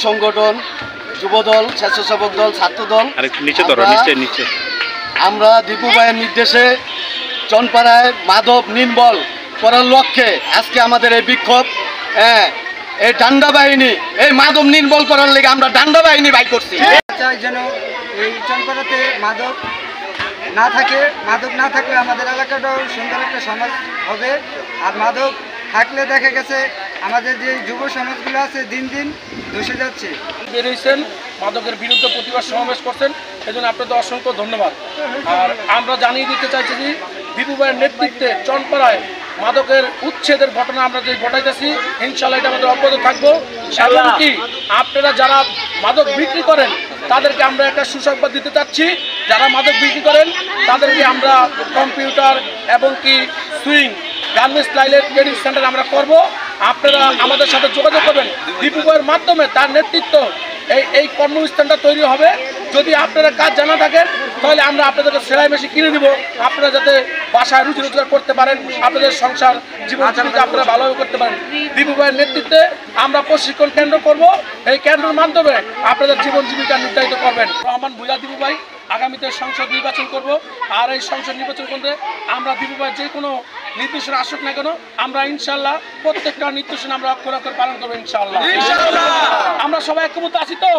সংগঠন, যুবদল, স্বেচ্ছাসেবক দল, ছাত্রদল, আমরা দীপু ভাইয়ের নির্দেশে চনপাড়ায় মাদক নির্মূল করার লক্ষ্যে আজকে আমাদের এই বিক্ষোভ। এই ডান্ডা বাহিনী, এই মাদক নির্মূল করার লেগে আমরা ডান্ডা বাহিনী বাই করছি। চাই যেন এই চনপাড়াতে মাদক না থাকে, মাদক না থাকলে আমাদের এলাকাটাও সুন্দর একটা সমাজ হবে। আর মাদক থাকলে দেখা গেছে আমাদের যে যুব সমাজগুলো আছে দিন দিন ধসে যাচ্ছে। বেরিয়েছেন, মাদকের বিরুদ্ধে প্রতিবাদ সমাবেশ করছেন, সেজন্য আপনাদের অসংখ্য ধন্যবাদ। আর আমরা জানিয়ে দিতে চাইছি যে দীপু ভাইয়ের নেতৃত্বে চনপাড়ায় মাদকের উচ্ছেদের ঘটনা আমরা যে ঘটাইতেছি, ইনশাআল্লাহ এটা আমাদের অব্যাহত থাকবো। এমনকি আপনারা যারা মাদক বিক্রি করেন তাদেরকে আমরা একটা সুসংবাদ দিতে চাচ্ছি। যারা মাদক বিক্রি করেন তাদেরকে আমরা কম্পিউটার এবং কি সুইং গার্মেন্টস লাইনের ট্রেনিং সেন্টার আমরা করব। আপনারা আমাদের সাথে যোগাযোগ করবেন। দীপু ভাইয়ের মাধ্যমে তার নেতৃত্ব এই কর্মস্থানটা তৈরি হবে। যদি আপনারা কাজ জানা থাকেন তাহলে আমরা আপনাদেরকে সেলাই মেশিন কিনে দিব, আপনারা যাতে বাসায় রুজি রোজগার করতে পারেন, আপনাদের সংসার জীবন জীবিকা আপনারা ভালোভাবে করতে পারেন। দীপু ভাইয়ের নেতৃত্বে আমরা প্রশিক্ষণ কেন্দ্র করব। এই কেন্দ্রের মাধ্যমে আপনাদের জীবন জীবিকা নির্ধারিত করবেন। রহমান ভূঁইয়া দীপু ভাই আগামীতে সংসদ নির্বাচন করব। আর এই সংসদ নির্বাচন করতে আমরা দীপু ভাই যে কোনো নির্দেশনা আসুক না কেন, আমরা ইনশাল্লাহ প্রত্যেকটা নির্দেশনা আমরা অক্ষর অক্ষর পালন করবো ইনশাল্লাহ। আমরা সবাই একমত আছি তো।